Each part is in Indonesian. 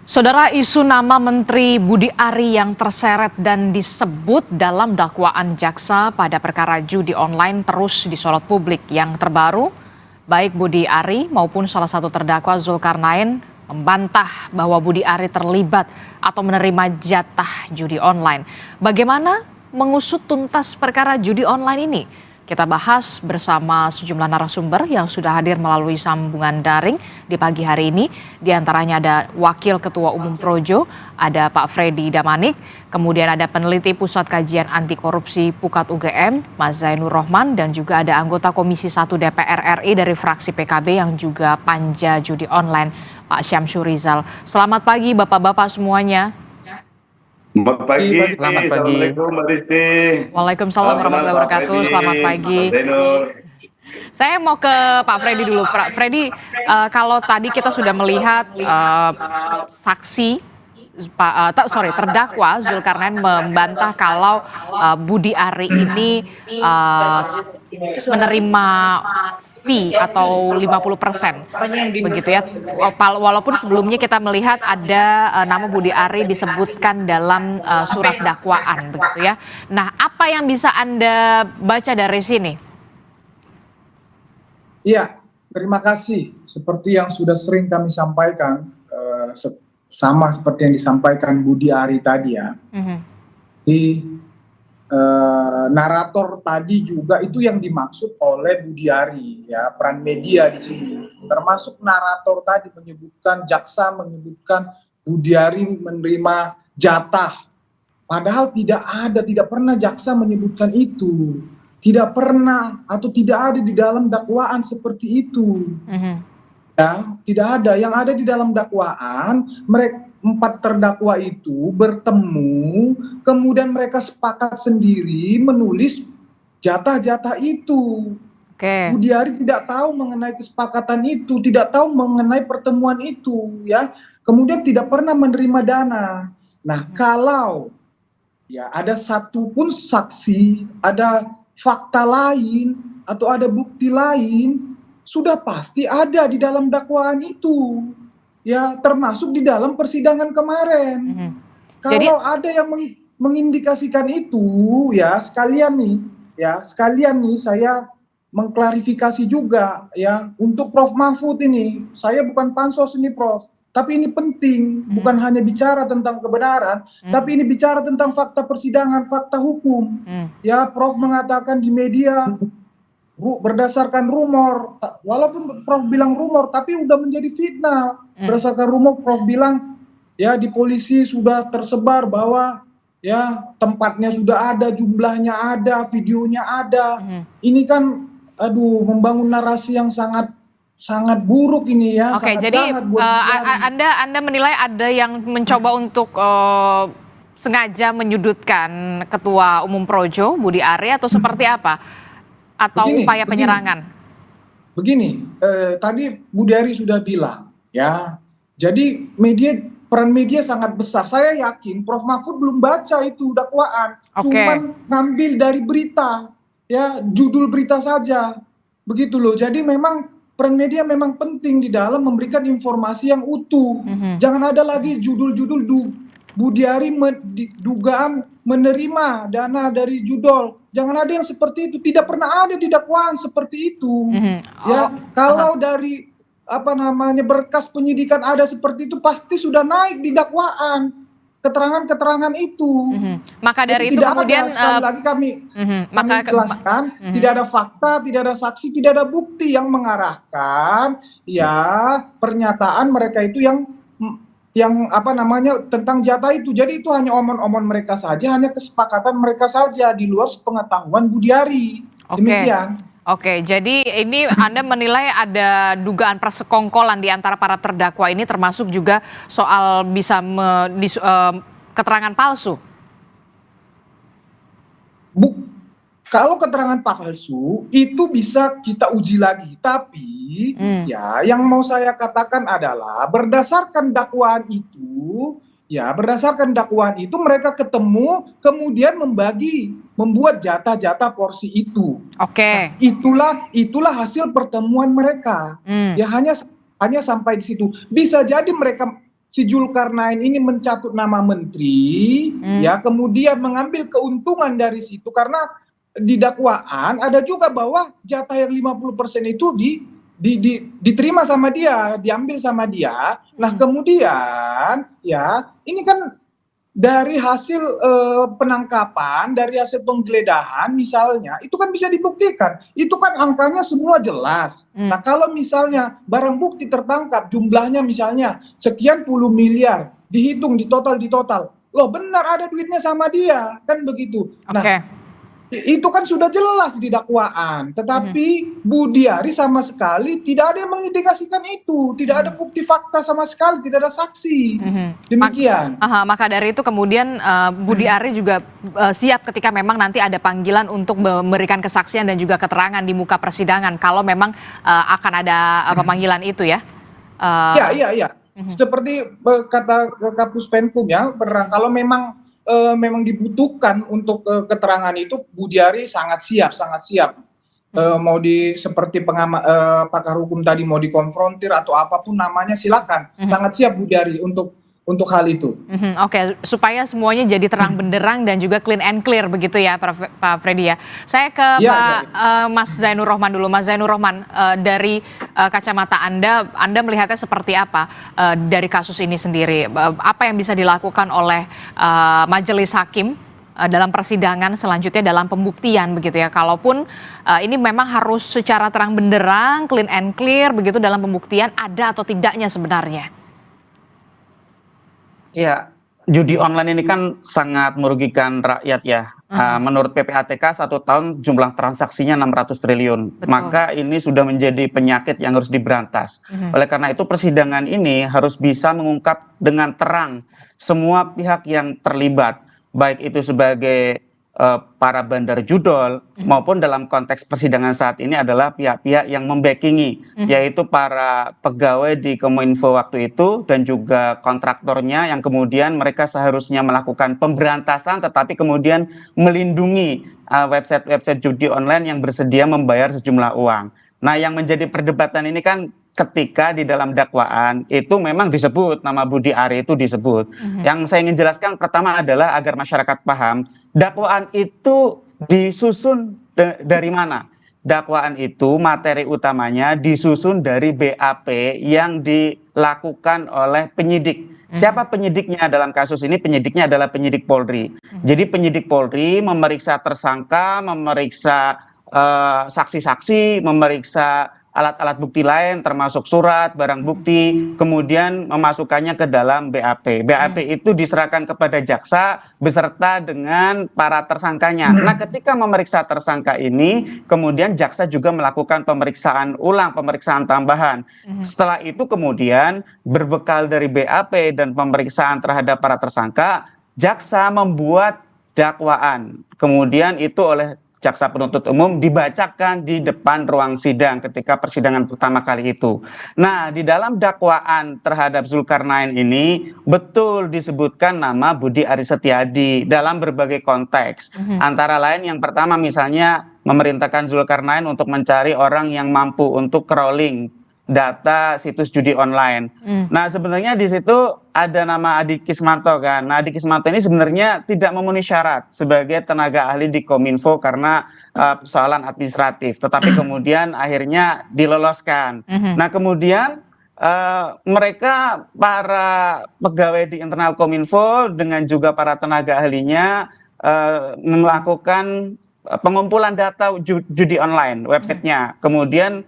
Saudara, isu nama Menteri Budi Ari yang terseret dan disebut dalam dakwaan jaksa pada perkara judi online terus disorot publik. Yang terbaru, baik Budi Ari maupun salah satu terdakwa Zulkarnain membantah bahwa Budi Ari terlibat atau menerima jatah judi online. Bagaimana mengusut tuntas perkara judi online ini? Kita bahas bersama sejumlah narasumber yang sudah hadir melalui sambungan daring di pagi hari ini. Di antaranya ada Wakil Ketua Umum Projo, ada Pak Freddy Damanik, kemudian ada peneliti Pusat Kajian Anti Korupsi Pukat UGM, Mas Zainur Rohman, dan juga ada anggota Komisi 1 DPR RI dari fraksi PKB yang juga panja judi online, Pak Syamsur Rizal. Selamat pagi Bapak-Bapak semuanya. Selamat pagi. Selamat pagi. Assalamualaikum Mbak Rizky. Waalaikumsalam warahmatullahi wabarakatuh. Selamat pagi. Saya mau ke Pak Freddy dulu. Pak Freddy, kalau tadi kita sudah melihat saksi, terdakwa Zulkarnain membantah kalau Budi Ari ini menerima fee atau 50%, begitu ya. Walaupun sebelumnya kita melihat ada nama Budi Ari disebutkan dalam surat dakwaan, begitu ya. Nah, apa yang bisa Anda baca dari sini? Iya, terima kasih. Seperti yang sudah sering kami sampaikan, sama seperti yang disampaikan Budi Ari tadi ya. Di narator tadi juga itu yang dimaksud oleh Budi Ari ya, peran media di sini. Termasuk narator tadi menyebutkan jaksa menyebutkan Budi Ari menerima jatah. Padahal tidak pernah jaksa menyebutkan itu. Tidak pernah atau tidak ada di dalam dakwaan seperti itu. Ya, tidak ada. Yang ada di dalam dakwaan, mereka 4 terdakwa itu bertemu, kemudian mereka sepakat sendiri menulis jatah-jatah itu. Budi Ari tidak tahu mengenai kesepakatan itu, tidak tahu mengenai pertemuan itu, ya. Kemudian tidak pernah menerima dana. Nah, kalau ya ada satu pun saksi, ada fakta lain atau ada bukti lain, sudah pasti ada di dalam dakwaan itu. Ya, termasuk di dalam persidangan kemarin. Kalau ada yang mengindikasikan itu, ya sekalian nih saya mengklarifikasi juga ya untuk Prof Mahfud ini. Saya bukan pansos ini Prof, tapi ini penting, bukan hanya bicara tentang kebenaran, tapi ini bicara tentang fakta persidangan, fakta hukum. Ya, Prof mengatakan di media berdasarkan rumor, walaupun Prof bilang rumor, tapi udah menjadi fitnah. Berdasarkan rumor, Prof bilang ya di polisi sudah tersebar bahwa ya tempatnya sudah ada, jumlahnya ada, videonya ada. Ini kan, membangun narasi yang sangat buruk ini ya. Oke, jadi Anda menilai ada yang mencoba untuk sengaja menyudutkan Ketua Umum Projo Budi Ari atau seperti apa? Atau upaya penyerangan? Begini, tadi Budi Ari sudah bilang ya, jadi peran media sangat besar. Saya yakin Prof Mahfud belum baca itu dakwaan, cuman ngambil dari berita, ya judul berita saja, begitu loh. Jadi memang peran media memang penting di dalam memberikan informasi yang utuh. Jangan ada lagi judul-judul Budi Ari dugaan menerima dana dari judol. Jangan ada yang seperti itu. Tidak pernah ada di dakwaan seperti itu. Ya, kalau dari berkas penyidikan ada seperti itu, pasti sudah naik di dakwaan keterangan-keterangan itu. Maka dari itu kemudian sekali lagi kami jelaskan, tidak ada fakta, tidak ada saksi, tidak ada bukti yang mengarahkan ya pernyataan mereka itu yang tentang jatah itu. Jadi itu hanya omon-omon mereka saja, hanya kesepakatan mereka saja di luar sepengetahuan Budi Ari. Demikian. Oke, jadi ini Anda menilai ada dugaan persekongkolan di antara para terdakwa ini, termasuk juga soal bisa keterangan palsu. Kalau keterangan palsu itu bisa kita uji lagi, tapi ya yang mau saya katakan adalah berdasarkan dakwaan itu mereka ketemu kemudian membuat jatah-jatah porsi itu. Nah, itulah hasil pertemuan mereka. Ya hanya sampai di situ. Bisa jadi mereka si Zulkarnain ini mencatut nama menteri, ya kemudian mengambil keuntungan dari situ karena di dakwaan ada juga bahwa jatah yang 50% itu diterima sama dia, diambil sama dia. Nah kemudian ya ini kan dari hasil penangkapan, dari hasil penggeledahan misalnya, itu kan bisa dibuktikan. Itu kan angkanya semua jelas. Nah kalau misalnya barang bukti tertangkap jumlahnya misalnya sekian puluh miliar, dihitung, di total, loh benar ada duitnya sama dia, kan begitu. Nah itu kan sudah jelas di dakwaan, tetapi Budiari sama sekali tidak ada yang mengindikasikan itu, tidak ada bukti fakta sama sekali, tidak ada saksi. Demikian. Maka dari itu kemudian Budiari juga siap ketika memang nanti ada panggilan untuk memberikan kesaksian dan juga keterangan di muka persidangan kalau memang akan ada pemanggilan itu ya. Iya. Seperti kata Kapus Penkum ya, kalau memang dibutuhkan untuk keterangan itu, Budiari sangat siap. Mau seperti pakar hukum tadi mau dikonfrontir atau apapun namanya silakan, sangat siap Budiari untuk hal itu. Oke, supaya semuanya jadi terang benderang dan juga clean and clear begitu ya, Pak Freddy ya. Saya ke Mas Zainur Rohman dulu. Mas Zainur Rohman, dari kacamata Anda melihatnya seperti apa dari kasus ini sendiri? Apa yang bisa dilakukan oleh majelis hakim dalam persidangan selanjutnya dalam pembuktian begitu ya? Kalaupun ini memang harus secara terang benderang, clean and clear begitu dalam pembuktian, ada atau tidaknya sebenarnya? Ya, judi online ini kan sangat merugikan rakyat ya. Menurut PPATK 1 tahun jumlah transaksinya 600 triliun. Betul. Maka ini sudah menjadi penyakit yang harus diberantas. Oleh karena itu persidangan ini harus bisa mengungkap dengan terang semua pihak yang terlibat. Baik itu sebagai para bandar judol maupun dalam konteks persidangan saat ini adalah pihak-pihak yang membackingi, yaitu para pegawai di Kominfo waktu itu dan juga kontraktornya yang kemudian mereka seharusnya melakukan pemberantasan tetapi kemudian melindungi website-website judi online yang bersedia membayar sejumlah uang. Nah, yang menjadi perdebatan ini kan ketika di dalam dakwaan itu memang disebut nama Budiari itu disebut. Yang saya ingin jelaskan pertama adalah agar masyarakat paham, dakwaan itu disusun dari mana? Dakwaan itu materi utamanya disusun dari BAP yang dilakukan oleh penyidik. Siapa penyidiknya dalam kasus ini? Penyidiknya adalah penyidik Polri. Jadi penyidik Polri memeriksa tersangka, memeriksa saksi-saksi, memeriksa alat-alat bukti lain termasuk surat, barang bukti, kemudian memasukkannya ke dalam BAP. BAP itu diserahkan kepada jaksa beserta dengan para tersangkanya. Nah, ketika memeriksa tersangka ini, kemudian jaksa juga melakukan pemeriksaan ulang, pemeriksaan tambahan. Setelah itu kemudian berbekal dari BAP dan pemeriksaan terhadap para tersangka, jaksa membuat dakwaan. Kemudian itu oleh jaksa penuntut umum dibacakan di depan ruang sidang ketika persidangan pertama kali itu. Nah, di dalam dakwaan terhadap Zulkarnain ini betul disebutkan nama Budi Aris Setiadi dalam berbagai konteks. Antara lain yang pertama misalnya memerintahkan Zulkarnain untuk mencari orang yang mampu untuk crawling data situs judi online. Nah, sebenarnya di situ ada nama Adi Kismanto kan. Nah, Adi Kismanto ini sebenarnya tidak memenuhi syarat sebagai tenaga ahli di Kominfo karena persoalan administratif. Tetapi kemudian akhirnya diloloskan. Nah, kemudian mereka para pegawai di internal Kominfo dengan juga para tenaga ahlinya melakukan pengumpulan data judi online websitenya. Kemudian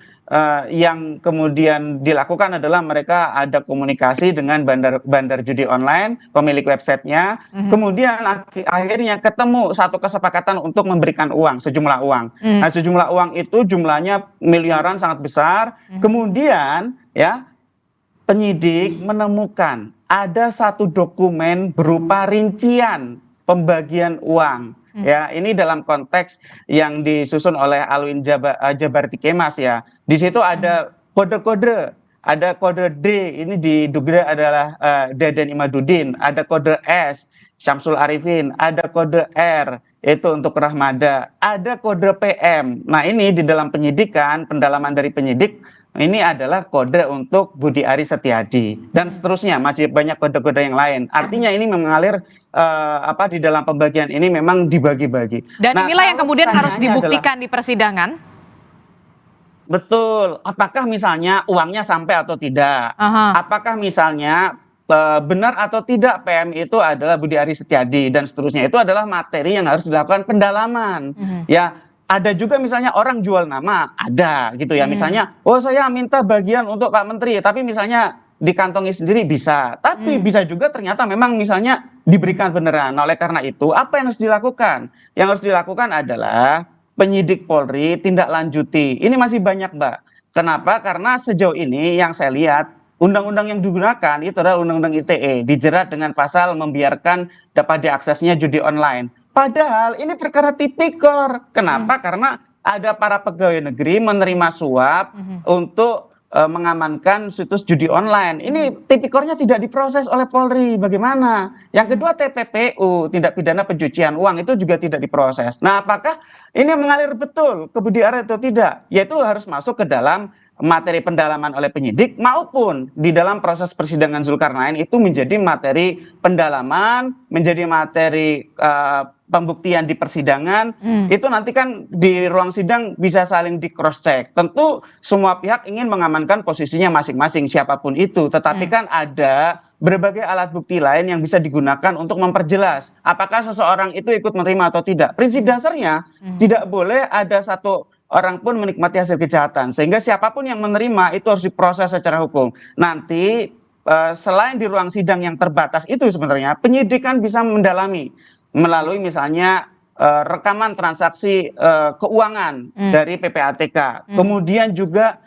yang kemudian dilakukan adalah mereka ada komunikasi dengan bandar judi online, pemilik websitenya. Kemudian akhirnya ketemu satu kesepakatan untuk memberikan uang, sejumlah uang. Nah, sejumlah uang itu jumlahnya miliaran, sangat besar. Kemudian ya penyidik menemukan ada satu dokumen berupa rincian pembagian uang. Ya, ini dalam konteks yang disusun oleh Alwin Jabarti Kemas ya. Di situ ada kode-kode, ada kode D, ini diduga adalah Deden Imaduddin, ada kode S, Syamsul Arifin, ada kode R, itu untuk Rahmada, ada kode PM. Nah, ini di dalam penyidikan, pendalaman dari penyidik ini adalah kode untuk Budi Aris Setiadi dan seterusnya, masih banyak kode-kode yang lain. Artinya ini mengalir di dalam pembagian ini memang dibagi-bagi. Dan Nah, inilah yang kalau kemudian harus pertanyaannya dibuktikan di persidangan. betul, apakah misalnya uangnya sampai atau tidak? Aha. Apakah misalnya benar atau tidak PM itu adalah Budi Aris Setiadi dan seterusnya, itu adalah materi yang harus dilakukan pendalaman. Ya, ada juga misalnya orang jual nama, ada gitu ya. Misalnya, oh saya minta bagian untuk Pak Menteri, tapi misalnya dikantongi sendiri bisa. Tapi bisa juga ternyata memang misalnya diberikan beneran. Oleh karena itu, apa yang harus dilakukan? Yang harus dilakukan adalah penyidik Polri tindak lanjuti. Ini masih banyak, Mbak. Kenapa? Karena sejauh ini yang saya lihat, undang-undang yang digunakan itu adalah undang-undang ITE, dijerat dengan pasal membiarkan dapat diaksesnya judi online. Padahal ini perkara tipikor. Kenapa? Karena ada para pegawai negeri menerima suap untuk mengamankan situs judi online. Ini tipikornya tidak diproses oleh Polri. Bagaimana? Yang kedua TPPU, tindak pidana pencucian uang, itu juga tidak diproses. Nah, apakah ini mengalir betul ke Budi Aris atau tidak? Yaitu harus masuk ke dalam materi pendalaman oleh penyidik maupun di dalam proses persidangan Zulkarnain itu menjadi materi pendalaman, menjadi materi pembuktian di persidangan. Itu nanti kan di ruang sidang bisa saling di cross check. Tentu semua pihak ingin mengamankan posisinya masing-masing siapapun itu, tetapi kan ada berbagai alat bukti lain yang bisa digunakan untuk memperjelas apakah seseorang itu ikut menerima atau tidak. Prinsip dasarnya tidak boleh ada satu orang pun menikmati hasil kejahatan, sehingga siapapun yang menerima itu harus diproses secara hukum. Nanti selain di ruang sidang yang terbatas itu sebenarnya penyidik kan bisa mendalami melalui misalnya rekaman transaksi keuangan dari PPATK, kemudian juga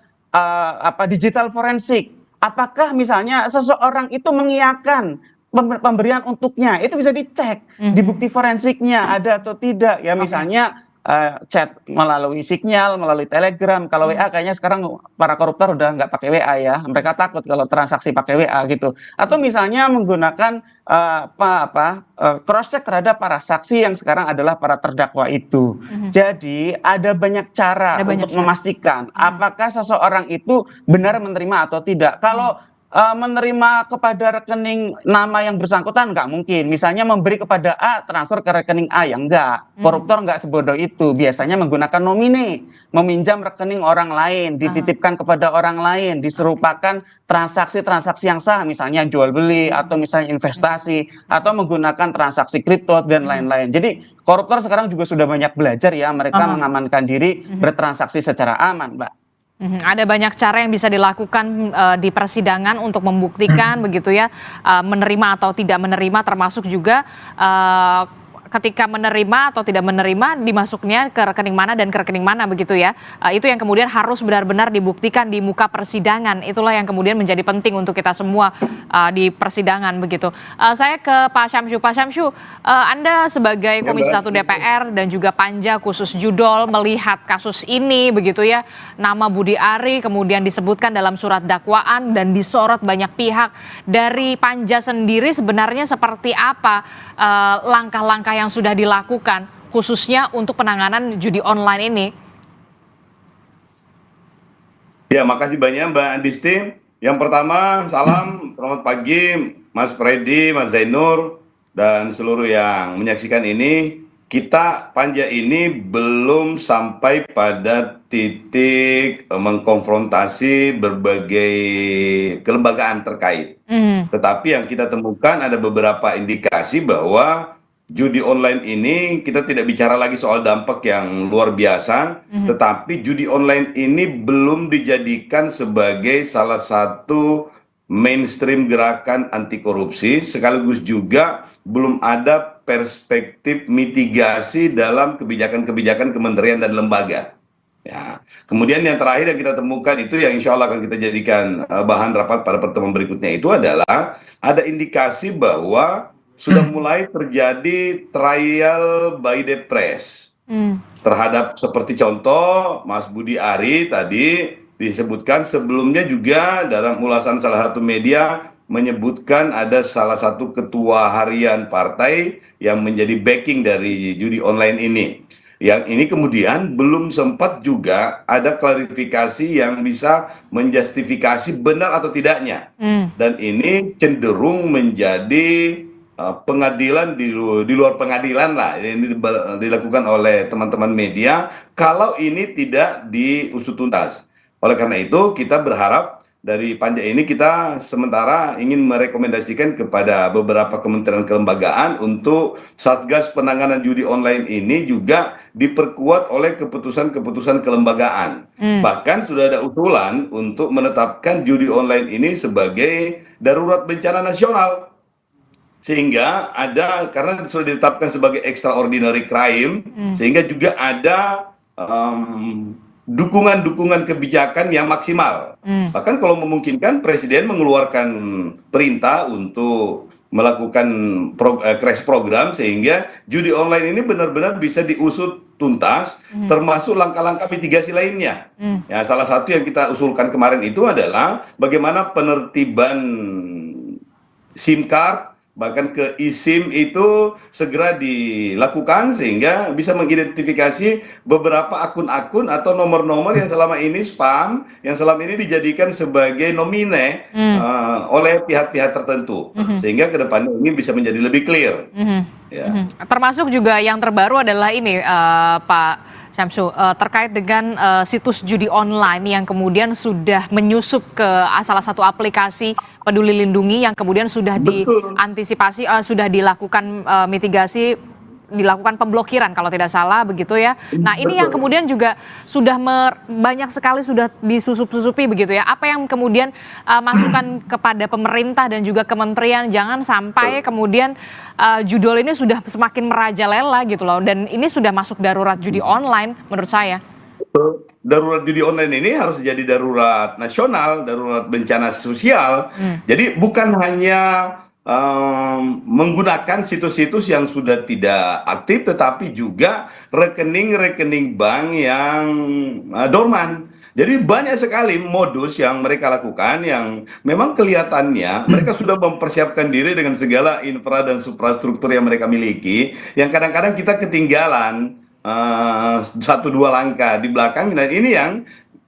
digital forensik. Apakah misalnya seseorang itu mengiyakan pemberian untuknya, itu bisa dicek di bukti forensiknya ada atau tidak ya. Misalnya chat melalui Signal, melalui Telegram. Kalau WA kayaknya sekarang para koruptor udah nggak pakai WA ya, mereka takut kalau transaksi pakai WA gitu. Atau misalnya menggunakan cross check terhadap para saksi yang sekarang adalah para terdakwa itu. Jadi ada banyak cara untuk memastikan apakah seseorang itu benar menerima atau tidak. Kalau menerima kepada rekening nama yang bersangkutan nggak mungkin. Misalnya memberi kepada A, transfer ke rekening A, yang enggak. Koruptor nggak sebodoh itu. Biasanya menggunakan nomine, meminjam rekening orang lain, dititipkan kepada orang lain, diserupakan transaksi-transaksi yang sah, misalnya jual beli atau misalnya investasi atau menggunakan transaksi kripto dan lain-lain. Jadi koruptor sekarang juga sudah banyak belajar ya, mereka mengamankan diri bertransaksi secara aman, Mbak. Ada banyak cara yang bisa dilakukan di persidangan untuk membuktikan begitu ya, menerima atau tidak menerima, termasuk juga ketika menerima atau tidak menerima dimasuknya ke rekening mana dan ke rekening mana begitu ya. Itu yang kemudian harus benar-benar dibuktikan di muka persidangan. Itulah yang kemudian menjadi penting untuk kita semua di persidangan begitu. Saya ke Pak Syamsu. Pak Syamsu, Anda sebagai Komisi 1 DPR dan juga Panja khusus Judol melihat kasus ini begitu ya. Nama Budi Ari kemudian disebutkan dalam surat dakwaan dan disorot banyak pihak. Dari Panja sendiri sebenarnya seperti apa langkah-langkah yang sudah dilakukan khususnya untuk penanganan judi online ini? Ya, makasih banyak Mbak Adisti. Yang pertama, salam, selamat pagi Mas Freddy, Mas Zainur, dan seluruh yang menyaksikan ini. Kita Panja ini belum sampai pada titik mengkonfrontasi berbagai kelembagaan terkait. Tetapi yang kita temukan ada beberapa indikasi bahwa judi online ini kita tidak bicara lagi soal dampak yang luar biasa, tetapi judi online ini belum dijadikan sebagai salah satu mainstream gerakan anti korupsi, sekaligus juga belum ada perspektif mitigasi dalam kebijakan-kebijakan kementerian dan lembaga. Ya. Kemudian yang terakhir yang kita temukan itu yang insya Allah akan kita jadikan bahan rapat pada pertemuan berikutnya itu adalah ada indikasi bahwa sudah mulai terjadi trial by the press terhadap seperti contoh Mas Budi Ari tadi disebutkan, sebelumnya juga dalam ulasan salah satu media menyebutkan ada salah satu ketua harian partai yang menjadi backing dari judi online ini. Yang ini kemudian belum sempat juga ada klarifikasi yang bisa menjustifikasi benar atau tidaknya. Dan ini cenderung menjadi pengadilan di luar pengadilan lah. Ini dilakukan oleh teman-teman media kalau ini tidak diusut tuntas. Oleh karena itu kita berharap dari panja ini kita sementara ingin merekomendasikan kepada beberapa kementerian kelembagaan untuk Satgas Penanganan Judi Online ini juga diperkuat oleh keputusan-keputusan kelembagaan. Bahkan sudah ada usulan untuk menetapkan judi online ini sebagai darurat bencana nasional. Sehingga ada, karena sudah ditetapkan sebagai extraordinary crime, sehingga juga ada dukungan-dukungan kebijakan yang maksimal. Bahkan kalau memungkinkan Presiden mengeluarkan perintah untuk melakukan crash program sehingga judi online ini benar-benar bisa diusut tuntas, termasuk langkah-langkah mitigasi lainnya. Ya, salah satu yang kita usulkan kemarin itu adalah bagaimana penertiban SIM card bahkan ke eSIM itu segera dilakukan sehingga bisa mengidentifikasi beberapa akun-akun atau nomor-nomor yang selama ini spam, yang selama ini dijadikan sebagai nomine oleh pihak-pihak tertentu, sehingga ke depannya ini bisa menjadi lebih clear. Ya. Termasuk juga yang terbaru adalah ini, Pak Syamsu, terkait dengan situs judi online yang kemudian sudah menyusup ke salah satu aplikasi Peduli Lindungi yang kemudian sudah diantisipasi, sudah dilakukan mitigasi, dilakukan pemblokiran kalau tidak salah begitu ya. Nah ini yang kemudian juga sudah banyak sekali sudah disusup-susupi begitu ya. Apa yang kemudian masukan kepada pemerintah dan juga kementerian jangan sampai kemudian judul ini sudah semakin merajalela gitu loh. Dan ini sudah masuk darurat judi online menurut saya. Darurat judi online ini harus jadi darurat nasional, darurat bencana sosial. Jadi bukan hanya menggunakan situs-situs yang sudah tidak aktif, tetapi juga rekening-rekening bank yang dorman. Jadi banyak sekali modus yang mereka lakukan yang memang kelihatannya mereka sudah mempersiapkan diri dengan segala infra dan suprastruktur yang mereka miliki, yang kadang-kadang kita ketinggalan 1-2 langkah di belakang, dan ini yang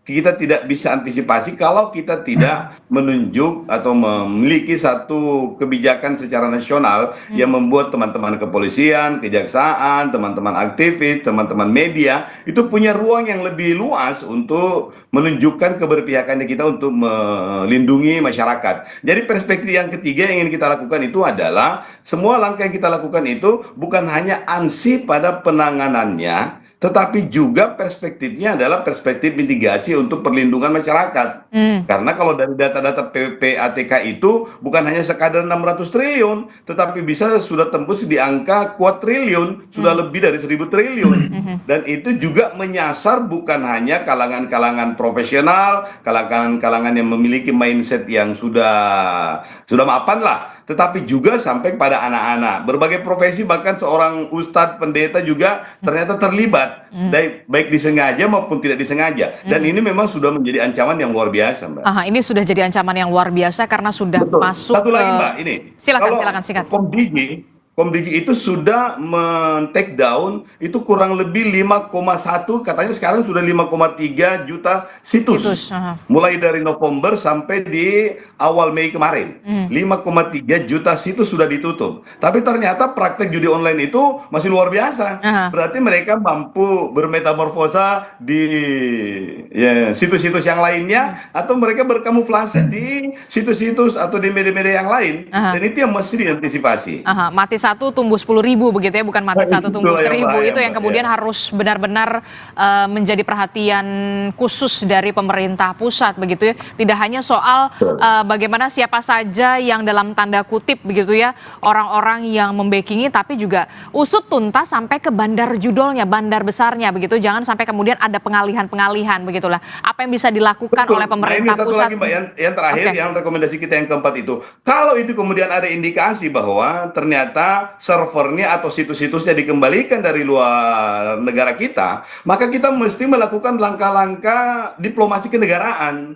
kita tidak bisa antisipasi kalau kita tidak menunjuk atau memiliki satu kebijakan secara nasional yang membuat teman-teman kepolisian, kejaksaan, teman-teman aktivis, teman-teman media itu punya ruang yang lebih luas untuk menunjukkan keberpihakannya kita untuk melindungi masyarakat. Jadi perspektif yang ketiga yang ingin kita lakukan itu adalah semua langkah yang kita lakukan itu bukan hanya ansih pada penanganannya, tetapi juga perspektifnya adalah perspektif mitigasi untuk perlindungan masyarakat. Karena kalau dari data-data PPATK itu bukan hanya sekadar 600 triliun, tetapi bisa sudah tembus di angka kuadriliun, sudah lebih dari 1.000 triliun. Dan itu juga menyasar bukan hanya kalangan-kalangan profesional, kalangan-kalangan yang memiliki mindset yang sudah mapan lah, tetapi juga sampai pada anak-anak. Berbagai profesi, bahkan seorang ustadz, pendeta juga ternyata terlibat, baik disengaja maupun tidak disengaja. Dan ini memang sudah menjadi ancaman yang luar biasa, Mbak. Ini sudah jadi ancaman yang luar biasa karena sudah masuk. Satu lagi, Mbak, ini. Silakan singkat. Komdigi itu sudah men-take down itu kurang lebih 5,1, katanya sekarang sudah 5,3 juta situs. Mulai dari November sampai di awal Mei kemarin. 5,3 juta situs sudah ditutup. Tapi ternyata praktek judi online itu masih luar biasa. Berarti mereka mampu bermetamorfosa di situs-situs yang lainnya, atau mereka berkamuflase di situs-situs atau di media-media yang lain. Dan itu yang mesti diantisipasi. Mati satu tumbuh 10.000 begitu ya, bukan mati satu tumbuh 1.000. Itu yang kemudian harus benar-benar menjadi perhatian khusus dari pemerintah pusat begitu ya. Tidak hanya soal bagaimana siapa saja yang dalam tanda kutip begitu ya orang-orang yang membackingi, tapi juga usut tuntas sampai ke bandar judulnya, bandar besarnya begitu. Jangan sampai kemudian ada pengalihan begitulah. Apa yang bisa dilakukan oleh pemerintah pusat? Ini satu lagi, Mbak, yang terakhir, yang rekomendasi kita yang keempat itu. Kalau itu kemudian ada indikasi bahwa ternyata servernya atau situs-situsnya dikembalikan dari luar negara kita, maka kita mesti melakukan langkah-langkah diplomasi kenegaraan.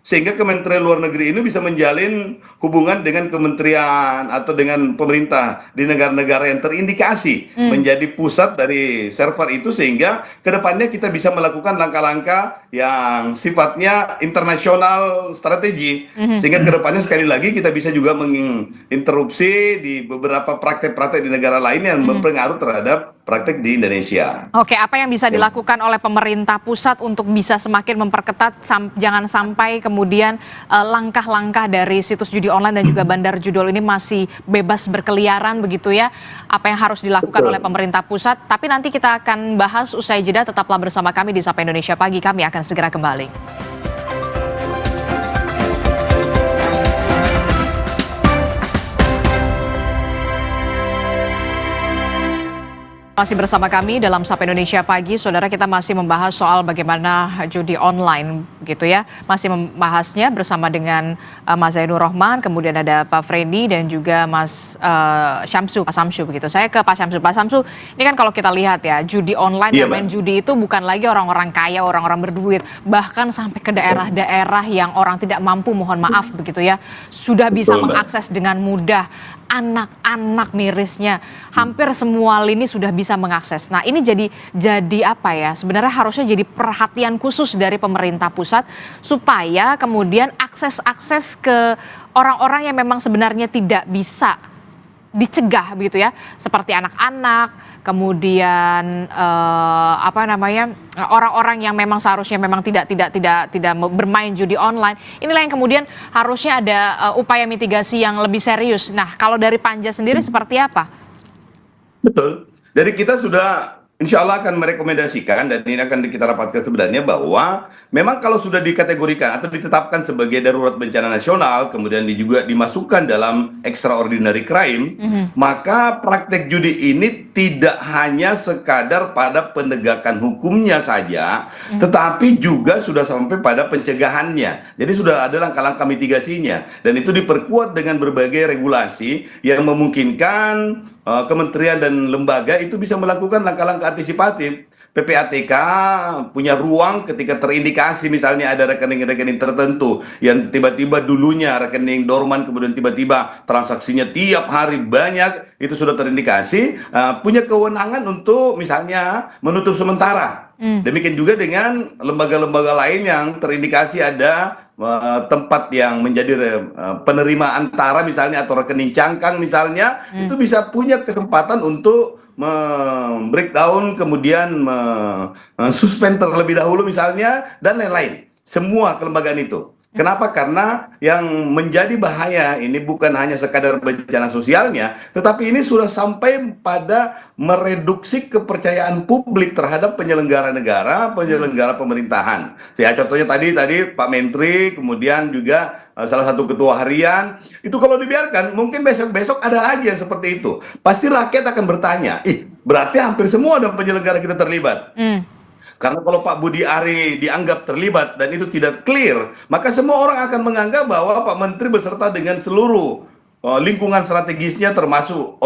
sehingga Kementerian Luar Negeri ini bisa menjalin hubungan dengan kementerian atau dengan pemerintah di negara-negara yang terindikasi menjadi pusat dari server itu, sehingga kedepannya kita bisa melakukan langkah-langkah yang sifatnya internasional strategi, sehingga kedepannya sekali lagi kita bisa juga menginterupsi di beberapa praktek-praktek di negara lain yang berpengaruh terhadap praktek di Indonesia. Oke, apa yang bisa dilakukan oleh pemerintah pusat untuk bisa semakin memperketat, jangan sampai kemudian langkah-langkah dari situs judi online dan juga bandar judul ini masih bebas berkeliaran begitu ya? Apa yang harus dilakukan oleh pemerintah pusat? Tapi nanti kita akan bahas usai jeda, tetaplah bersama kami di Sapa Indonesia Pagi, kami akan segera kembali. Masih bersama kami dalam Sapa Indonesia Pagi, saudara, kita masih membahas soal bagaimana judi online gitu ya. Masih membahasnya bersama dengan Mas Zainur Rohman, kemudian ada Pak Freddy dan juga Mas Syamsu, Pak Samsu begitu. Saya ke Pak Syamsu. Pak Samsu, ini kan kalau kita lihat ya, judi online yang main judi itu bukan lagi orang-orang kaya, orang-orang berduit, bahkan sampai ke daerah-daerah yang orang tidak mampu, mohon maaf begitu ya, sudah bisa mengakses dengan mudah. Anak-anak mirisnya hampir semua lini sudah bisa mengakses. Nah, ini jadi apa ya? Sebenarnya harusnya jadi perhatian khusus dari pemerintah pusat supaya kemudian akses ke orang-orang yang memang sebenarnya tidak bisa dicegah begitu ya, seperti anak-anak, kemudian orang-orang yang memang seharusnya memang tidak bermain judi online. Inilah yang kemudian harusnya ada upaya mitigasi yang lebih serius. Nah, kalau dari Panja sendiri seperti apa? Betul. Dari kita sudah insya Allah akan merekomendasikan, dan ini akan kita rapatkan sebenarnya, bahwa memang kalau sudah dikategorikan atau ditetapkan sebagai darurat bencana nasional, kemudian juga dimasukkan dalam extraordinary crime, maka praktek judi ini tidak hanya sekadar pada penegakan hukumnya saja, tetapi juga sudah sampai pada pencegahannya. Jadi sudah ada langkah-langkah mitigasinya, dan itu diperkuat dengan berbagai regulasi yang memungkinkan kementerian dan lembaga itu bisa melakukan langkah-langkah antisipatif. PPATK punya ruang ketika terindikasi misalnya ada rekening-rekening tertentu yang tiba-tiba dulunya rekening dorman, kemudian tiba-tiba transaksinya tiap hari banyak, itu sudah terindikasi, punya kewenangan untuk misalnya menutup sementara. Demikian juga dengan lembaga-lembaga lain yang terindikasi ada tempat yang menjadi penerima antara misalnya atau rekening cangkang misalnya, itu bisa punya kesempatan untuk breakdown, kemudian suspend terlebih dahulu misalnya, dan lain-lain. Semua kelembagaan itu. Kenapa? Karena yang menjadi bahaya ini bukan hanya sekadar bencana sosialnya, tetapi ini sudah sampai pada mereduksi kepercayaan publik terhadap penyelenggara negara, penyelenggara pemerintahan. Ya, contohnya tadi Pak Menteri, kemudian juga salah satu ketua harian, itu kalau dibiarkan mungkin besok-besok ada lagi yang seperti itu. Pasti rakyat akan bertanya, berarti hampir semua ada penyelenggara kita terlibat. Karena kalau Pak Budi Ari dianggap terlibat dan itu tidak clear, maka semua orang akan menganggap bahwa Pak Menteri beserta dengan seluruh lingkungan strategisnya, termasuk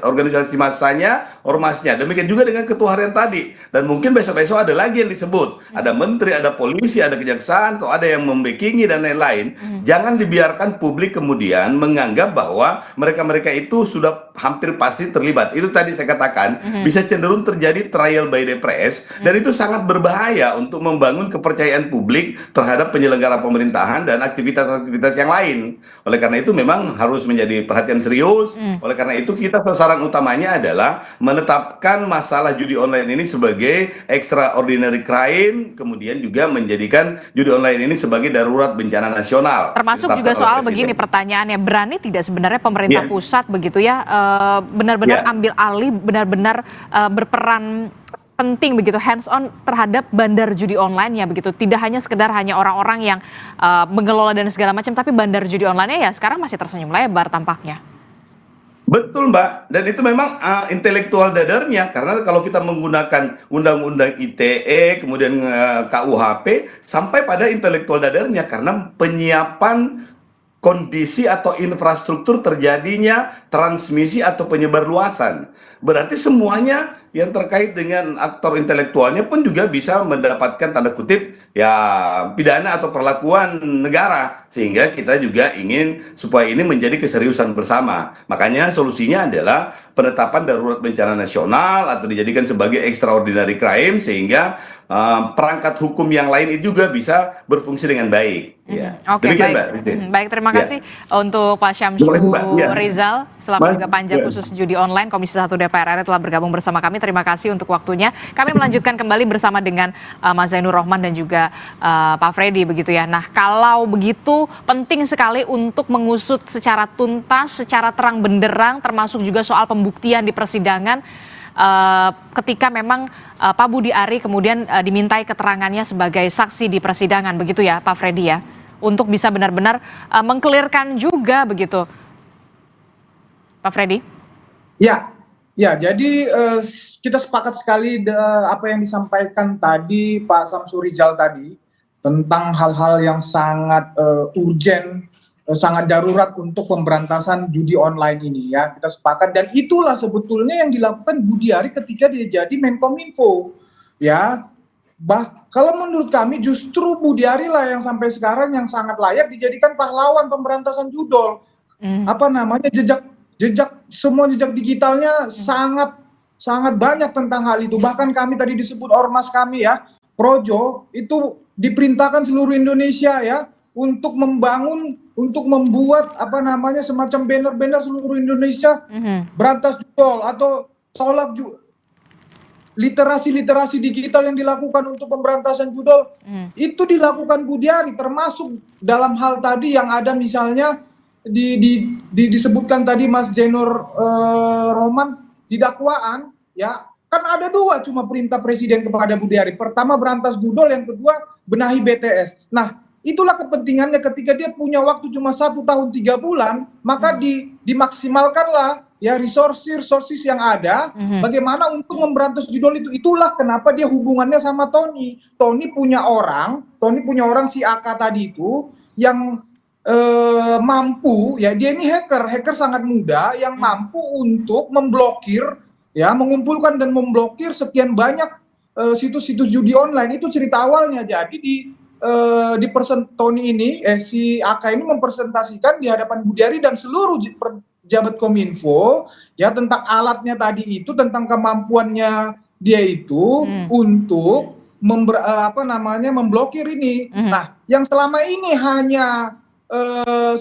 organisasi masanya, ormasnya. Demikian juga dengan ketua harian tadi. Dan mungkin besok-besok ada lagi yang disebut. Ada menteri, ada polisi, ada kejaksaan, atau ada yang membackingi dan lain-lain. Jangan dibiarkan publik kemudian menganggap bahwa mereka-mereka itu sudah hampir pasti terlibat. Itu tadi saya katakan, bisa cenderung terjadi trial by the press, dan itu sangat berbahaya untuk membangun kepercayaan publik terhadap penyelenggara pemerintahan dan aktivitas-aktivitas yang lain. Oleh karena itu memang harus menjadi perhatian serius. Oleh karena itu kita sasaran utamanya adalah menetapkan masalah judi online ini sebagai extraordinary crime, kemudian juga menjadikan judi online ini sebagai darurat bencana nasional. Termasuk juga soal begini pertanyaannya, berani tidak sebenarnya pemerintah pusat begitu ya, benar-benar ambil alih, benar-benar berperan penting begitu, hands on terhadap bandar judi online ya begitu, tidak hanya sekedar hanya orang-orang yang mengelola dan segala macam, tapi bandar judi online-nya ya sekarang masih tersenyum lebar tampaknya. Betul, Mbak, dan itu memang intelektual dadarnya, karena kalau kita menggunakan undang-undang ITE, kemudian KUHP, sampai pada intelektual dadarnya, karena penyiapan kondisi atau infrastruktur terjadinya transmisi atau penyebar luasan. Berarti semuanya yang terkait dengan aktor intelektualnya pun juga bisa mendapatkan tanda kutip ya pidana atau perlakuan negara, sehingga kita juga ingin supaya ini menjadi keseriusan bersama. Makanya solusinya adalah penetapan darurat bencana nasional atau dijadikan sebagai extraordinary crime, sehingga perangkat hukum yang lain itu juga bisa berfungsi dengan baik. Ya. Oke, Demikian, baik. Mbak Rizky. Baik, terima Ya. kasih untuk Pak Syamsu Terima kasih, Mbak. Ya. Rizal, selaku Mas, juga Panja ya. Khusus Judi Online Komisi 1 DPR RI telah bergabung bersama kami. Terima kasih untuk waktunya. Kami melanjutkan kembali bersama dengan Mas Zainur Rohman dan juga Pak Freddy begitu ya. Nah, kalau begitu penting sekali untuk mengusut secara tuntas, secara terang benderang, termasuk juga soal pembuktian di persidangan. Ketika memang Pak Budi Ari kemudian dimintai keterangannya sebagai saksi di persidangan begitu ya Pak Freddy ya, untuk bisa benar-benar mengkelirkan juga begitu Pak Freddy. Ya, ya. Jadi kita sepakat sekali apa yang disampaikan tadi Pak Syamsu Rizal tadi tentang hal-hal yang sangat urgent, sangat darurat untuk pemberantasan judi online ini ya. Kita sepakat, dan itulah sebetulnya yang dilakukan Budi Ari ketika dia jadi Menkominfo ya. Kalau menurut kami justru Budi Ari lah yang sampai sekarang yang sangat layak dijadikan pahlawan pemberantasan judol. Apa namanya, semua jejak digitalnya sangat banyak tentang hal itu. Bahkan kami tadi disebut ormas kami ya, Projo, itu diperintahkan seluruh Indonesia ya untuk membuat apa namanya semacam banner-banner seluruh Indonesia berantas judol atau tolak literasi digital yang dilakukan untuk pemberantasan judol. Itu dilakukan Budi Ari, termasuk dalam hal tadi yang ada misalnya disebutkan tadi Mas Zainur Rohman di dakwaan ya, kan ada dua cuma perintah presiden kepada Budi Ari. Pertama berantas judol, yang kedua benahi BTS. Nah, itulah kepentingannya ketika dia punya waktu cuma 1 tahun 3 bulan, maka dimaksimalkanlah ya resources yang ada bagaimana untuk memberantas judol itu. Itulah kenapa dia hubungannya sama Tony. Tony punya orang si AK tadi itu yang mampu ya, dia ini hacker sangat muda yang mampu untuk memblokir ya, mengumpulkan dan memblokir sekian banyak situs-situs judi online. Itu cerita awalnya. Jadi Tony ini si AK ini mempresentasikan di hadapan Budi Ari dan seluruh pejabat Kominfo ya tentang alatnya tadi itu, tentang kemampuannya dia itu untuk memblokir ini. Nah, yang selama ini hanya 10.000,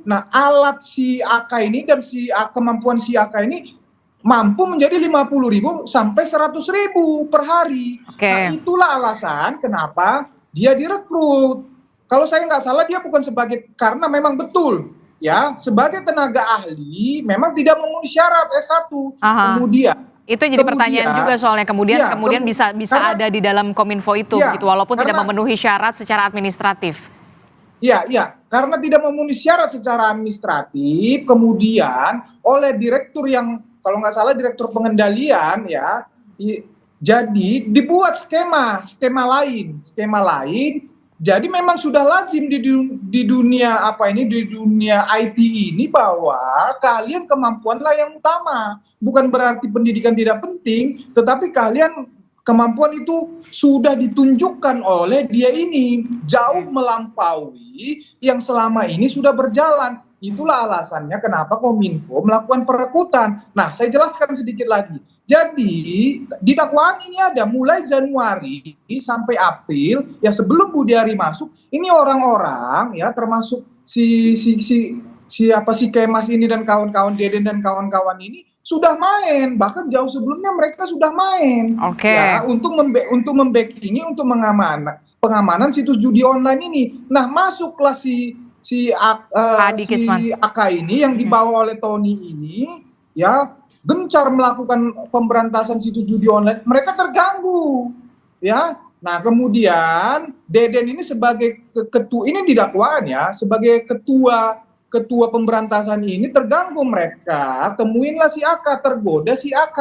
nah alat si AK ini dan kemampuan si AK ini mampu menjadi 50.000 sampai 100.000 per hari. Nah, itulah alasan kenapa dia direkrut. Kalau saya nggak salah dia bukan karena memang betul ya sebagai tenaga ahli memang tidak memenuhi syarat S1. Kemudian itu jadi pertanyaan juga soalnya kemudian bisa ada di dalam Kominfo itu gitu, walaupun tidak memenuhi syarat secara administratif. Iya, karena tidak memenuhi syarat secara administratif, kemudian oleh direktur yang kalau nggak salah direktur pengendalian ya, jadi dibuat skema lain. Jadi memang sudah lazim di dunia di dunia IT ini bahwa kalian kemampuanlah yang utama. Bukan berarti pendidikan tidak penting, tetapi kemampuan itu sudah ditunjukkan oleh dia ini jauh melampaui yang selama ini sudah berjalan. Itulah alasannya kenapa Kominfo melakukan perekrutan. Nah, saya jelaskan sedikit lagi. Jadi di dakwaan ini ada mulai Januari sampai April ya, sebelum Budi Ari masuk, ini orang-orang ya termasuk si Kemas ini dan kawan-kawan, Deden dan kawan-kawan ini sudah main, bahkan jauh sebelumnya mereka sudah main ya, untuk membackingi, untuk pengamanan situs judi online ini. Nah, masuklah si AK ini yang dibawa oleh Tony ini ya, gencar melakukan pemberantasan situs judi online. Mereka terganggu ya. Nah, kemudian Deden ini sebagai ketua, ini di dakwaan ya, sebagai ketua pemberantasan ini terganggu. Mereka temuinlah si AK, tergoda si AK.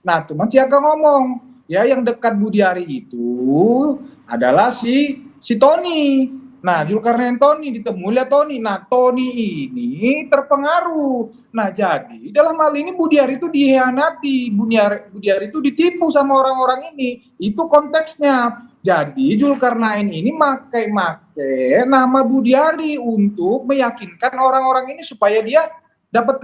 Nah, cuman si AK ngomong ya, yang dekat Budi Ari itu adalah si Tony Nah, Zulkarnain Tony ditemui oleh Tony. Nah, Tony ini terpengaruh. Nah, jadi dalam hal ini Budiari itu dihianati, Budiari itu ditipu sama orang-orang ini. Itu konteksnya. Jadi Zulkarnain ini make nama Budiari untuk meyakinkan orang-orang ini supaya dia dapat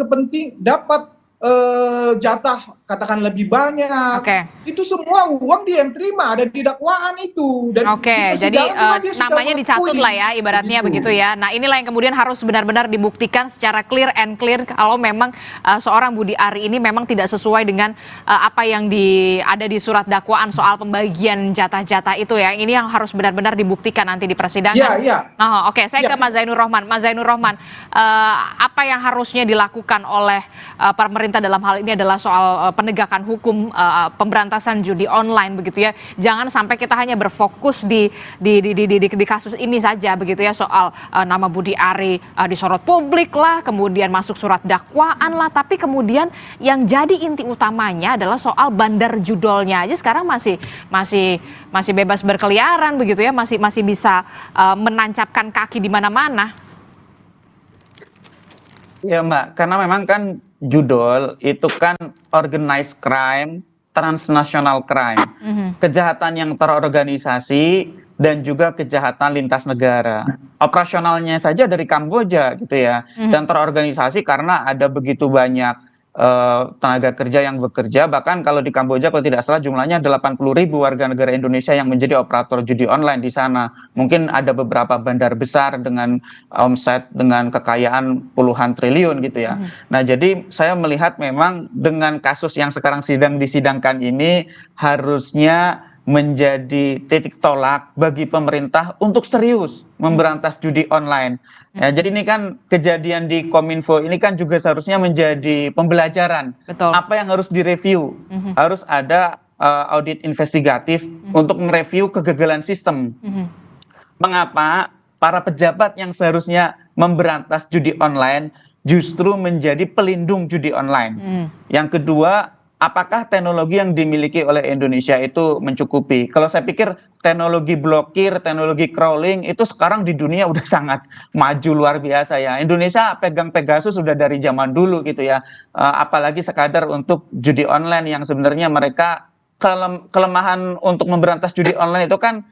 jatah katakan lebih banyak. Itu semua uang dia yang terima, ada di dakwaan itu. Dan jadi namanya dicatut lah ya, ibaratnya begitu ya. Nah, inilah yang kemudian harus benar-benar dibuktikan secara clear and clear kalau memang seorang Budi Ari ini memang tidak sesuai dengan apa yang ada di surat dakwaan soal pembagian jatah-jatah itu ya. Ini yang harus benar-benar dibuktikan nanti di persidangan. Saya ke Mas Zainur Rohman. Mas Zainur Rohman, apa yang harusnya dilakukan oleh pemerintah dalam hal ini adalah soal penegakan hukum, pemberantasan judi online begitu ya. Jangan sampai kita hanya berfokus di kasus ini saja begitu ya, soal nama Budi Ari disorot publik lah, kemudian masuk surat dakwaan lah, tapi kemudian yang jadi inti utamanya adalah soal bandar judolnya aja sekarang masih bebas berkeliaran begitu ya, masih bisa menancapkan kaki di mana-mana. Ya Mbak, karena memang kan judol itu kan organized crime, transnational crime, kejahatan yang terorganisasi dan juga kejahatan lintas negara. Operasionalnya saja dari Kamboja gitu ya, dan terorganisasi karena ada begitu banyak tenaga kerja yang bekerja. Bahkan kalau di Kamboja kalau tidak salah jumlahnya 80.000 warga negara Indonesia yang menjadi operator judi online di sana. Mungkin ada beberapa bandar besar dengan omset dengan kekayaan puluhan triliun gitu ya. Nah, jadi saya melihat memang dengan kasus yang sekarang sedang disidangkan ini harusnya menjadi titik tolak bagi pemerintah untuk serius memberantas judi online. Ya, jadi ini kan kejadian di Kominfo ini kan juga seharusnya menjadi pembelajaran. Betul. Apa yang harus direview? Harus ada audit investigatif untuk mereview kegagalan sistem. Mengapa para pejabat yang seharusnya memberantas judi online justru menjadi pelindung judi online? Yang kedua, apakah teknologi yang dimiliki oleh Indonesia itu mencukupi? Kalau saya pikir teknologi blokir, teknologi crawling itu sekarang di dunia udah sangat maju luar biasa ya. Indonesia pegang Pegasus sudah dari zaman dulu gitu ya. Apalagi sekadar untuk judi online yang sebenarnya mereka kelemahan untuk memberantas judi online itu kan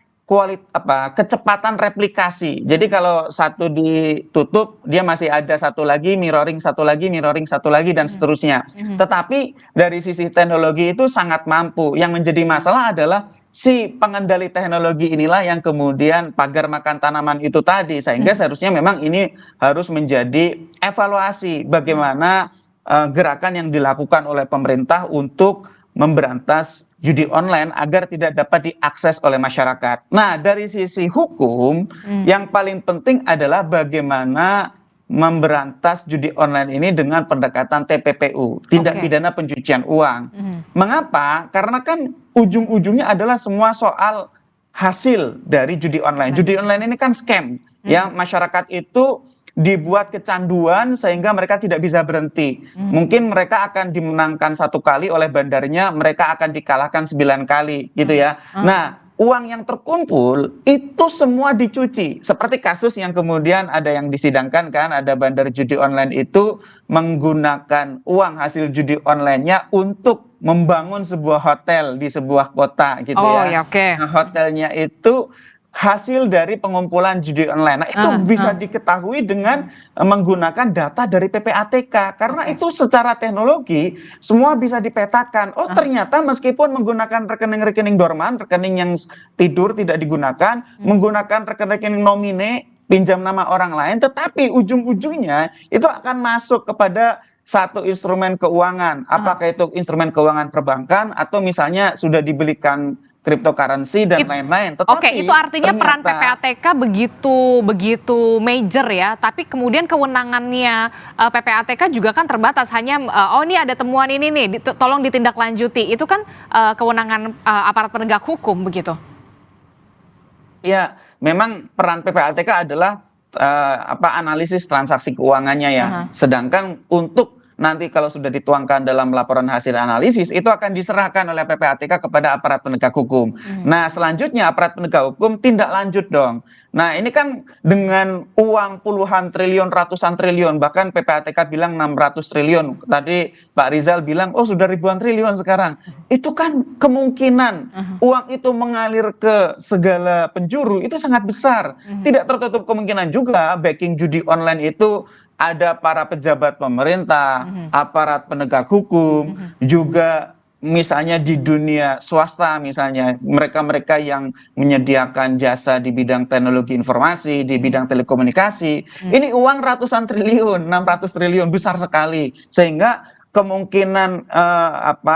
kecepatan replikasi. Jadi kalau satu ditutup, dia masih ada satu lagi, mirroring satu lagi, mirroring satu lagi, dan seterusnya. Tetapi dari sisi teknologi itu sangat mampu. Yang menjadi masalah adalah si pengendali teknologi inilah yang kemudian pagar makan tanaman itu tadi. Sehingga seharusnya memang ini harus menjadi evaluasi bagaimana gerakan yang dilakukan oleh pemerintah untuk memberantas judi online agar tidak dapat diakses oleh masyarakat. Nah, dari sisi hukum, yang paling penting adalah bagaimana memberantas judi online ini dengan pendekatan TPPU, tindak pidana pencucian uang. Mengapa? Karena kan ujung-ujungnya adalah semua soal hasil dari judi online. Judi online ini kan scam, ya, masyarakat itu dibuat kecanduan sehingga mereka tidak bisa berhenti. Mungkin mereka akan dimenangkan 1 kali oleh bandarnya, mereka akan dikalahkan 9 kali gitu ya. Nah, uang yang terkumpul itu semua dicuci. Seperti kasus yang kemudian ada yang disidangkan kan, ada bandar judi online itu menggunakan uang hasil judi online-nya untuk membangun sebuah hotel di sebuah kota gitu ya. Nah, hotelnya itu hasil dari pengumpulan judi online. Nah, itu bisa diketahui dengan menggunakan data dari PPATK. Karena itu secara teknologi semua bisa dipetakan. Oh, ternyata meskipun menggunakan rekening-rekening dorman, rekening yang tidur tidak digunakan, menggunakan rekening nomine, pinjam nama orang lain, tetapi ujung-ujungnya itu akan masuk kepada satu instrumen keuangan. Apakah itu instrumen keuangan perbankan atau misalnya sudah dibelikan cryptocurrency dan lain-lain. Itu artinya peran PPATK begitu major ya, tapi kemudian kewenangannya PPATK juga kan terbatas, hanya ini ada temuan ini nih, tolong ditindaklanjuti. Itu kan kewenangan aparat penegak hukum begitu. Ya, memang peran PPATK adalah analisis transaksi keuangannya ya. Sedangkan untuk nanti kalau sudah dituangkan dalam laporan hasil analisis itu akan diserahkan oleh PPATK kepada aparat penegak hukum. Nah, selanjutnya aparat penegak hukum tindak lanjut dong. Nah, ini kan dengan uang puluhan triliun, ratusan triliun, bahkan PPATK bilang 600 triliun. Tadi Pak Rizal bilang, oh sudah ribuan triliun sekarang. Itu kan kemungkinan uang itu mengalir ke segala penjuru, itu sangat besar. Tidak tertutup kemungkinan juga backing judi online itu ada para pejabat pemerintah, aparat penegak hukum, juga misalnya di dunia swasta, misalnya mereka-mereka yang menyediakan jasa di bidang teknologi informasi, di bidang telekomunikasi. Ini uang ratusan triliun, 600 triliun, besar sekali. Sehingga kemungkinan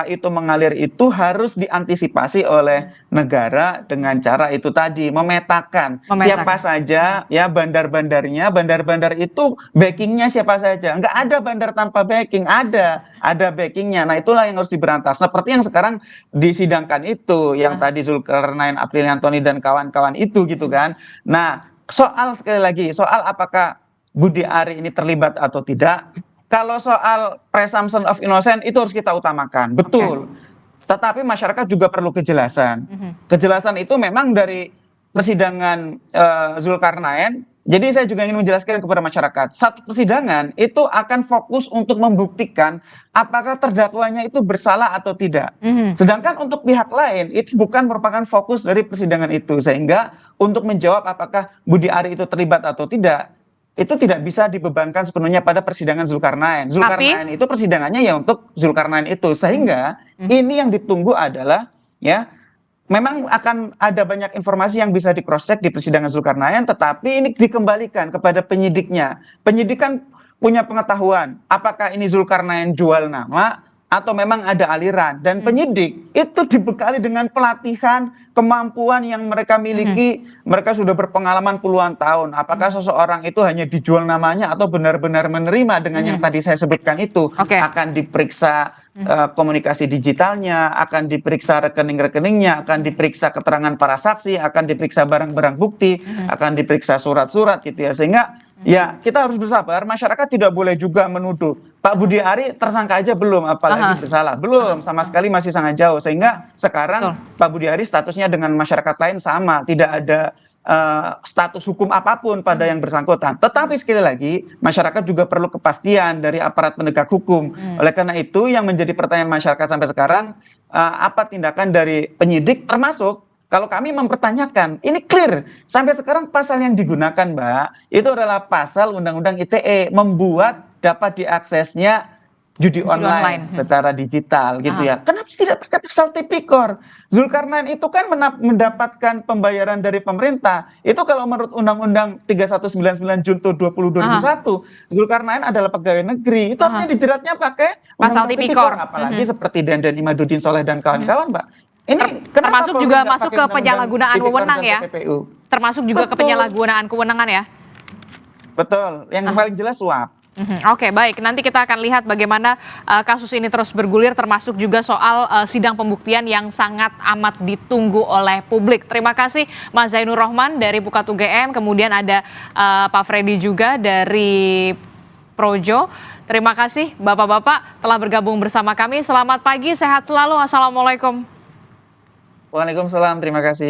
itu mengalir itu harus diantisipasi oleh negara dengan cara itu tadi, memetakan siapa saja ya bandar-bandarnya, bandar-bandar itu backingnya siapa saja. Enggak ada bandar tanpa backing, ada backingnya. Nah, itulah yang harus diberantas. Seperti yang sekarang disidangkan itu, yang tadi Zulkarnain, Apriliantoni dan kawan-kawan itu gitu kan. Nah, sekali lagi, soal apakah Budi Ari ini terlibat atau tidak. Kalau soal presumption of innocent itu harus kita utamakan, betul. Tetapi masyarakat juga perlu kejelasan. Kejelasan itu memang dari persidangan Zulkarnain. Jadi saya juga ingin menjelaskan kepada masyarakat, satu persidangan itu akan fokus untuk membuktikan apakah terdakwanya itu bersalah atau tidak. Sedangkan untuk pihak lain itu bukan merupakan fokus dari persidangan itu. Sehingga untuk menjawab apakah Budi Ari itu terlibat atau tidak, itu tidak bisa dibebankan sepenuhnya pada persidangan Zulkarnain. Zulkarnain itu persidangannya ya untuk Zulkarnain itu. Sehingga ini yang ditunggu adalah ya memang akan ada banyak informasi yang bisa di cross check di persidangan Zulkarnain, tetapi ini dikembalikan kepada penyidiknya. Penyidik kan punya pengetahuan apakah ini Zulkarnain jual nama atau memang ada aliran, dan penyidik itu dibekali dengan pelatihan, kemampuan yang mereka miliki. Mereka sudah berpengalaman puluhan tahun. Apakah seseorang itu hanya dijual namanya atau benar-benar menerima dengan yang tadi saya sebutkan itu. Akan diperiksa komunikasi digitalnya, akan diperiksa rekening-rekeningnya, akan diperiksa keterangan para saksi, akan diperiksa barang-barang bukti, akan diperiksa surat-surat gitu ya. Sehingga ya kita harus bersabar, masyarakat tidak boleh juga menuduh Pak Budi Ari tersangka aja belum, apalagi bersalah. Belum, sama sekali masih sangat jauh. Sehingga sekarang Pak Budi Ari statusnya dengan masyarakat lain sama, tidak ada status hukum apapun pada yang bersangkutan. Tetapi sekali lagi, masyarakat juga perlu kepastian dari aparat penegak hukum. Oleh karena itu, yang menjadi pertanyaan masyarakat sampai sekarang, apa tindakan dari penyidik, termasuk kalau kami mempertanyakan, ini clear. Sampai sekarang pasal yang digunakan, Mbak, itu adalah pasal Undang-Undang ITE, membuat dapat diaksesnya judi online secara digital gitu ya. Kenapa tidak pakai pasal tipikor? Zulkarnain itu kan mendapatkan pembayaran dari pemerintah. Itu kalau menurut Undang-Undang 3199 Junto 2021, Zulkarnain adalah pegawai negeri. Itu harusnya dijeratnya pakai pasal tipikor. Apalagi seperti Denden Imaduddin Soleh dan kawan-kawan, Mbak. Ini termasuk juga masuk ke penyalahgunaan wewenang ya. Termasuk juga ke penyalahgunaan kewenangan ya. Betul. Yang paling jelas suap. Oke, baik. Nanti kita akan lihat bagaimana kasus ini terus bergulir, termasuk juga soal sidang pembuktian yang sangat amat ditunggu oleh publik. Terima kasih Mas Zainur Rohman dari Pukat UGM, kemudian ada Pak Freddy juga dari Projo. Terima kasih Bapak-Bapak telah bergabung bersama kami. Selamat pagi, sehat selalu. Assalamualaikum. Waalaikumsalam, terima kasih.